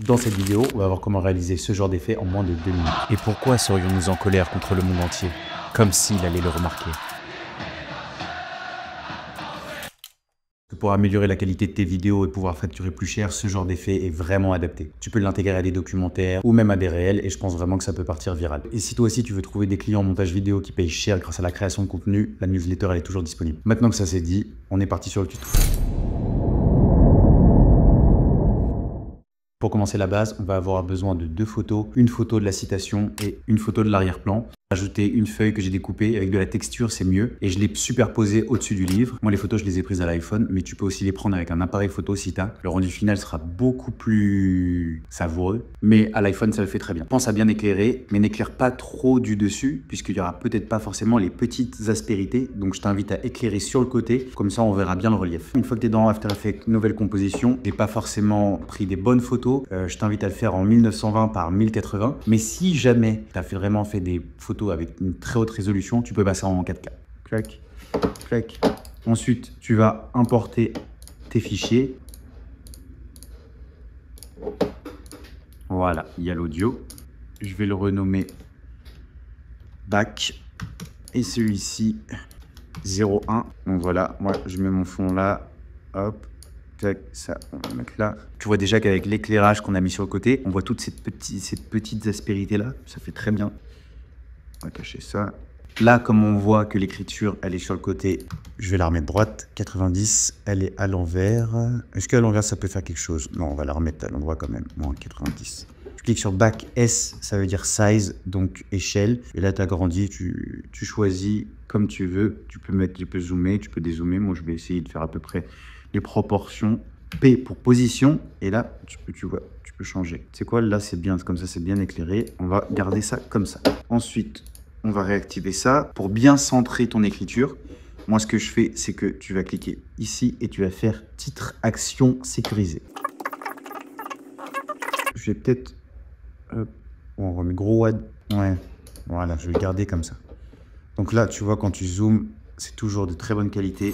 Dans cette vidéo, on va voir comment réaliser ce genre d'effet en moins de 2 minutes. Et pourquoi serions-nous en colère contre le monde entier, comme s'il allait le remarquer? Pour améliorer la qualité de tes vidéos et pouvoir facturer plus cher, ce genre d'effet est vraiment adapté. Tu peux l'intégrer à des documentaires ou même à des réels et je pense vraiment que ça peut partir viral. Et si toi aussi tu veux trouver des clients en montage vidéo qui payent cher grâce à la création de contenu, la newsletter elle est toujours disponible. Maintenant que ça c'est dit, on est parti sur le tuto. Pour commencer la base, on va avoir besoin de 2 photos, une photo de la citation et une photo de l'arrière-plan. Ajouter une feuille que j'ai découpée avec de la texture, c'est mieux. Et je l'ai superposée au-dessus du livre. Moi, les photos, je les ai prises à l'iPhone, mais tu peux aussi les prendre avec un appareil photo si t'as. Le rendu final sera beaucoup plus savoureux, mais à l'iPhone, ça le fait très bien. Pense à bien éclairer, mais n'éclaire pas trop du dessus, puisqu'il y aura peut-être pas forcément les petites aspérités. Donc, je t'invite à éclairer sur le côté, comme ça, on verra bien le relief. Une fois que tu es dans After Effects, nouvelle composition, j'ai pas forcément pris des bonnes photos. Je t'invite à le faire en 1920 par 1080. Mais si jamais tu as vraiment fait des photos avec une très haute résolution, tu peux passer en 4K. Clac, clac. Ensuite, tu vas importer tes fichiers. Voilà, il y a l'audio. Je vais le renommer back. Et celui-ci, 01. Donc voilà, moi je mets mon fond là. Hop. Ça, on va le mettre là. Tu vois déjà qu'avec l'éclairage qu'on a mis sur le côté, on voit toutes ces petites aspérités là. Ça fait très bien. On va cacher ça. Là, comme on voit que l'écriture, elle est sur le côté, je vais la remettre droite. 90, elle est à l'envers. Est-ce qu'à l'envers, ça peut faire quelque chose? Non, on va la remettre à l'endroit quand même. Moins 90. Je clique sur Back S, ça veut dire size, donc échelle. Et là, tu agrandis, tu choisis comme tu veux. Tu peux zoomer, tu peux dézoomer. Moi, je vais essayer de faire à peu près les proportions. P pour position. Et là, tu vois, tu peux changer. C'est quoi? Là, c'est bien, comme ça, c'est bien éclairé. On va garder ça comme ça. Ensuite, on va réactiver ça pour bien centrer ton écriture. Moi, ce que je fais, c'est que tu vas cliquer ici et tu vas faire titre, action, sécurisé. Je vais peut-être... on remet gros WAD. Ouais, voilà, je vais le garder comme ça. Donc là, tu vois, quand tu zoomes, c'est toujours de très bonne qualité.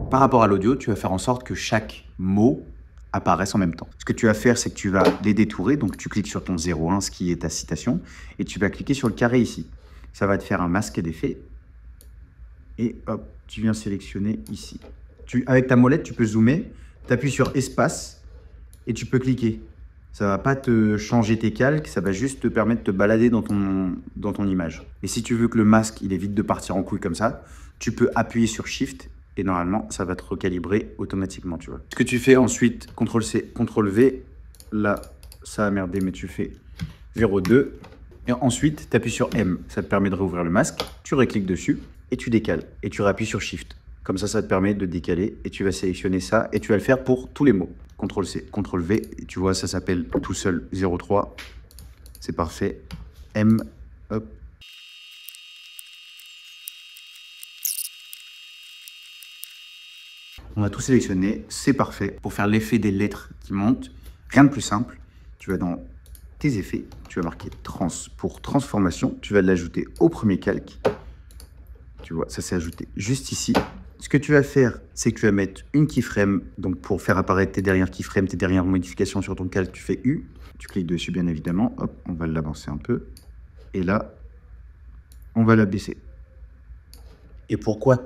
Par rapport à l'audio, tu vas faire en sorte que chaque mot apparaissent en même temps. Ce que tu vas faire, c'est que tu vas les détourer. Donc, tu cliques sur ton 01, ce qui est ta citation, et tu vas cliquer sur le carré ici. Ça va te faire un masque d'effet. Et hop, tu viens sélectionner ici. Avec ta molette, tu peux zoomer, tu appuies sur espace et tu peux cliquer. Ça ne va pas te changer tes calques, ça va juste te permettre de te balader dans ton image. Et si tu veux que le masque, il évite de partir en couille comme ça, tu peux appuyer sur Shift. Et normalement, ça va te recalibrer automatiquement, tu vois. Ce que tu fais ensuite, CTRL-C, CTRL-V, là, ça a merdé, mais tu fais 0,2. Et ensuite, tu appuies sur M. Ça te permet de réouvrir le masque. Tu recliques dessus et tu décales. Et tu réappuies sur Shift. Comme ça te permet de décaler. Et tu vas sélectionner ça. Et tu vas le faire pour tous les mots. CTRL-C, CTRL-V. Et tu vois, ça s'appelle tout seul 0,3. C'est parfait. M, hop. On a tout sélectionné, c'est parfait. Pour faire l'effet des lettres qui montent, rien de plus simple. Tu vas dans tes effets, tu vas marquer trans pour transformation. Tu vas l'ajouter au premier calque. Tu vois, ça s'est ajouté juste ici. Ce que tu vas faire, c'est que tu vas mettre une keyframe. Donc pour faire apparaître tes dernières keyframes, tes dernières modifications sur ton calque, tu fais U. Tu cliques dessus bien évidemment. Hop, on va l'avancer un peu. Et là, on va la baisser. Et pourquoi?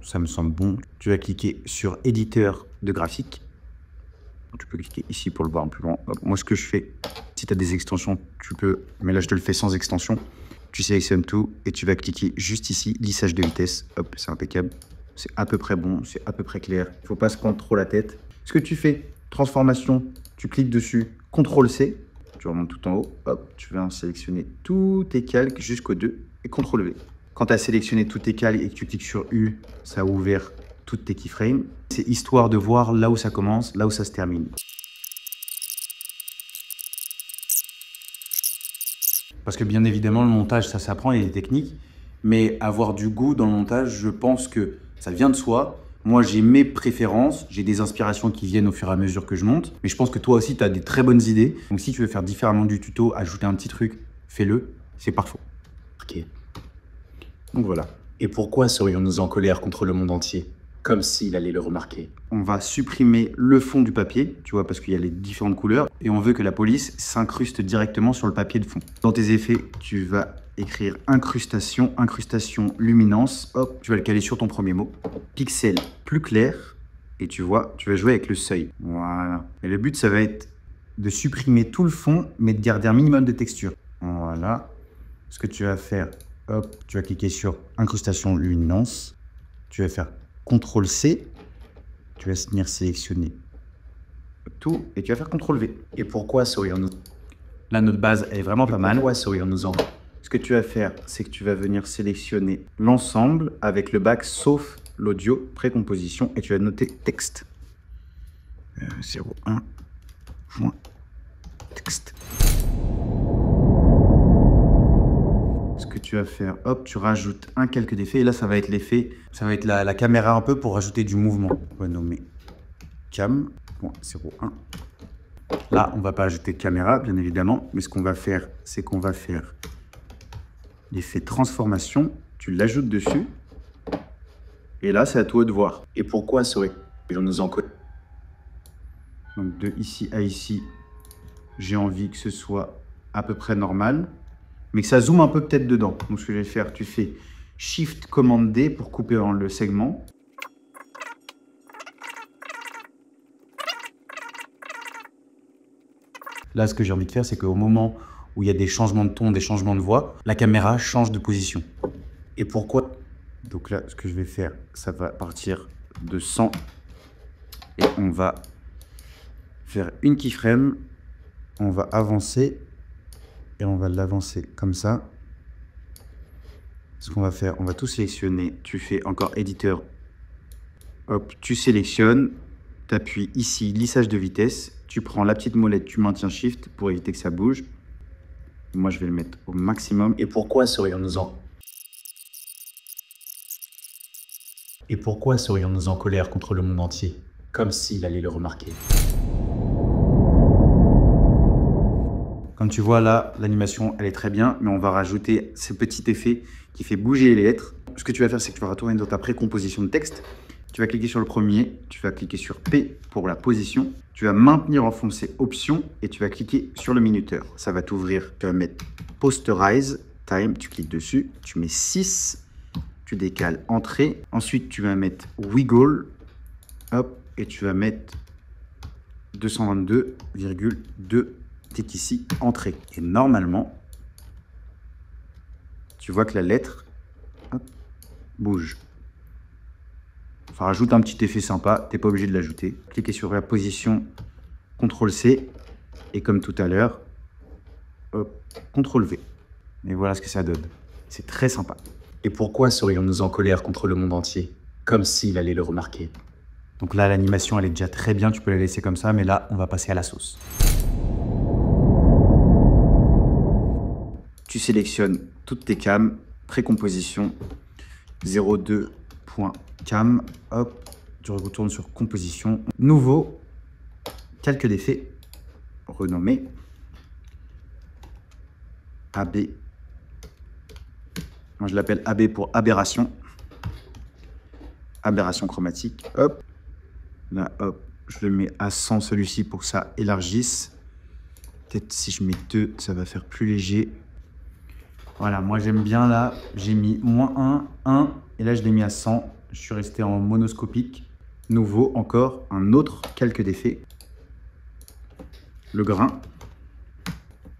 Ça me semble bon, tu vas cliquer sur éditeur de graphique. Tu peux cliquer ici pour le voir un peu plus loin. Moi, ce que je fais, si tu as des extensions, tu peux, mais là, je te le fais sans extension. Tu sélectionnes tout et tu vas cliquer juste ici, lissage de vitesse. Hop, c'est impeccable. C'est à peu près bon, c'est à peu près clair. Il ne faut pas se prendre trop la tête. Ce que tu fais, transformation, tu cliques dessus, CTRL-C, tu remontes tout en haut. Hop, tu vas sélectionner tous tes calques jusqu'au 2 et CTRL-V. Quand tu as sélectionné tous tes calques et que tu cliques sur U, ça a ouvert toutes tes keyframes. C'est histoire de voir là où ça commence, là où ça se termine. Parce que bien évidemment, le montage, ça s'apprend, il y a des techniques. Mais avoir du goût dans le montage, je pense que ça vient de soi. Moi, j'ai mes préférences, j'ai des inspirations qui viennent au fur et à mesure que je monte. Mais je pense que toi aussi, tu as des très bonnes idées. Donc si tu veux faire différemment du tuto, ajouter un petit truc, fais-le, c'est parfait. Ok. Donc voilà. Et pourquoi serions-nous en colère contre le monde entier, comme s'il allait le remarquer. On va supprimer le fond du papier, tu vois, parce qu'il y a les différentes couleurs, et on veut que la police s'incruste directement sur le papier de fond. Dans tes effets, tu vas écrire incrustation, incrustation, luminance, hop, tu vas le caler sur ton premier mot. Pixel plus clair, et tu vois, tu vas jouer avec le seuil. Voilà. Et le but, ça va être de supprimer tout le fond, mais de garder un minimum de texture. Voilà. Ce que tu vas faire, hop, tu vas cliquer sur incrustation, luminance, tu vas faire CTRL-C, tu vas venir sélectionner tout et tu vas faire CTRL-V. Et pourquoi sourions-nous? Là, notre base est vraiment pas mal. Pourquoi sourions-nous en? Ce que tu vas faire, c'est que tu vas venir sélectionner l'ensemble avec le bac sauf l'audio, précomposition, et tu vas noter texte. 01, point, texte. Ce que tu vas faire, hop, tu rajoutes un calque d'effet. Et là, ça va être l'effet, ça va être la caméra un peu pour rajouter du mouvement. On va nommer cam, bon, 01. Là, on va pas ajouter caméra, bien évidemment. Mais ce qu'on va faire, c'est qu'on va faire l'effet transformation. Tu l'ajoutes dessus. Et là, c'est à toi de voir. Et pourquoi on nous en colle. Donc, de ici à ici, j'ai envie que ce soit à peu près normal. Mais que ça zoome un peu peut-être dedans. Donc ce que je vais faire, tu fais Shift Command D pour couper dans le segment. Là, ce que j'ai envie de faire, c'est qu'au moment où il y a des changements de ton, des changements de voix, la caméra change de position. Et pourquoi? Donc là, ce que je vais faire, ça va partir de 100. Et on va faire une keyframe. On va avancer. Et on va l'avancer comme ça. Ce qu'on va faire, on va tout sélectionner. Tu fais encore éditeur. Hop, tu sélectionnes. Tu appuies ici, lissage de vitesse. Tu prends la petite molette, tu maintiens Shift pour éviter que ça bouge. Moi, je vais le mettre au maximum. Et pourquoi serions-nous en? Et pourquoi serions-nous en colère contre le monde entier? Comme s'il allait le remarquer. Comme tu vois là, l'animation, elle est très bien, mais on va rajouter ce petit effet qui fait bouger les lettres. Ce que tu vas faire, c'est que tu vas retourner dans ta précomposition de texte. Tu vas cliquer sur le premier, tu vas cliquer sur P pour la position. Tu vas maintenir enfoncé Option et tu vas cliquer sur le minuteur. Ça va t'ouvrir, tu vas mettre Posterize, Time, tu cliques dessus, tu mets 6, tu décales Entrée. Ensuite, tu vas mettre Wiggle, hop, et tu vas mettre 222,2. Ici, entrée. Et normalement, tu vois que la lettre hop, bouge. Ça rajoute un petit effet sympa, tu n'es pas obligé de l'ajouter. Cliquez sur la position, CTRL-C, et comme tout à l'heure, CTRL-V. Et voilà ce que ça donne. C'est très sympa. Et pourquoi serions-nous en colère contre le monde entier? Comme s'il allait le remarquer. Donc là, l'animation, elle est déjà très bien, tu peux la laisser comme ça, mais là, on va passer à la sauce. Tu sélectionnes toutes tes cams, précomposition, 02.cam, hop, tu retournes sur composition, nouveau, calque d'effet, renommé, AB, moi je l'appelle AB pour aberration, aberration chromatique, hop, là hop, je le mets à 100 celui-ci pour que ça élargisse, peut-être si je mets 2, ça va faire plus léger. Voilà, moi j'aime bien là, j'ai mis -1, 1, et là je l'ai mis à 100. Je suis resté en monoscopique. Nouveau, encore un autre calque d'effet. Le grain.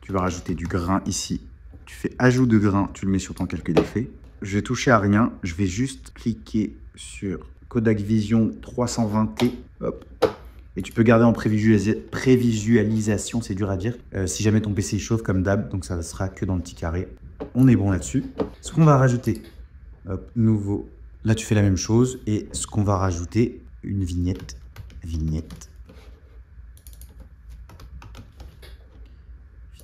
Tu vas rajouter du grain ici. Tu fais ajout de grain, tu le mets sur ton calque d'effet. Je vais toucher à rien, je vais juste cliquer sur Kodak Vision 320T. Hop. Et tu peux garder en prévisualisation, c'est dur à dire. Si jamais ton PC chauffe comme d'hab, donc ça ne sera que dans le petit carré. On est bon là-dessus. Ce qu'on va rajouter, hop, nouveau. Là, tu fais la même chose. Et ce qu'on va rajouter, une vignette. Vignette.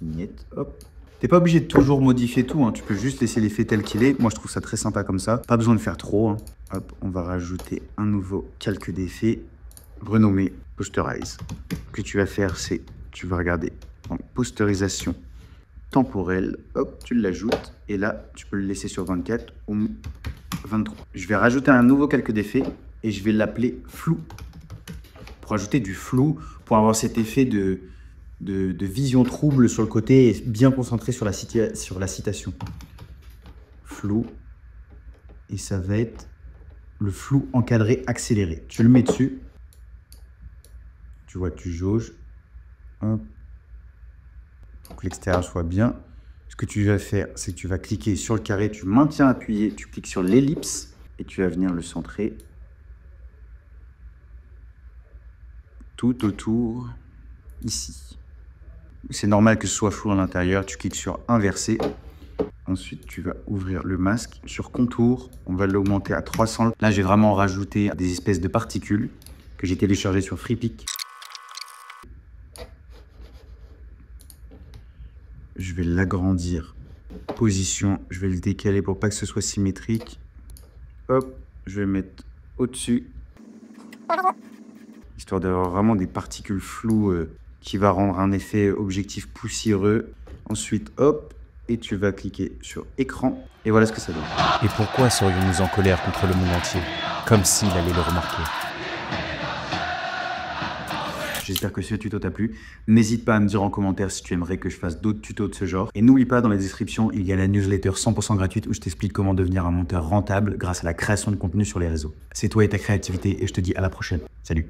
Vignette, hop. T'es pas obligé de toujours modifier tout, hein. Tu peux juste laisser l'effet tel qu'il est. Moi, je trouve ça très sympa comme ça. Pas besoin de faire trop, hein. Hop, on va rajouter un nouveau calque d'effet. Renommé Posterize. Ce que tu vas faire, c'est tu vas regarder en posterisation temporelle, hop, tu l'ajoutes et là, tu peux le laisser sur 24 ou 23. Je vais rajouter un nouveau calque d'effet et je vais l'appeler flou. Pour ajouter du flou, pour avoir cet effet de vision trouble sur le côté et bien concentré sur la citation. Flou. Et ça va être le flou encadré accéléré. Tu le mets dessus. Tu vois, tu jauges. Hop. Pour que l'extérieur soit bien. Ce que tu vas faire, c'est que tu vas cliquer sur le carré, tu maintiens appuyé, tu cliques sur l'ellipse et tu vas venir le centrer tout autour, ici. C'est normal que ce soit flou à l'intérieur, tu cliques sur inverser. Ensuite, tu vas ouvrir le masque. Sur contour, on va l'augmenter à 300. Là, j'ai vraiment rajouté des espèces de particules que j'ai téléchargées sur Freepik. Je vais l'agrandir. Position, je vais le décaler pour pas que ce soit symétrique. Hop, je vais le mettre au-dessus. Histoire d'avoir vraiment des particules floues qui va rendre un effet objectif poussiéreux. Ensuite, hop, et tu vas cliquer sur écran. Et voilà ce que ça donne. Et pourquoi serions-nous en colère contre le monde entier, comme s'il allait le remarquer? J'espère que ce tuto t'a plu. N'hésite pas à me dire en commentaire si tu aimerais que je fasse d'autres tutos de ce genre. Et n'oublie pas, dans la description, il y a la newsletter 100% gratuite où je t'explique comment devenir un monteur rentable grâce à la création de contenu sur les réseaux. C'est toi et ta créativité et je te dis à la prochaine. Salut!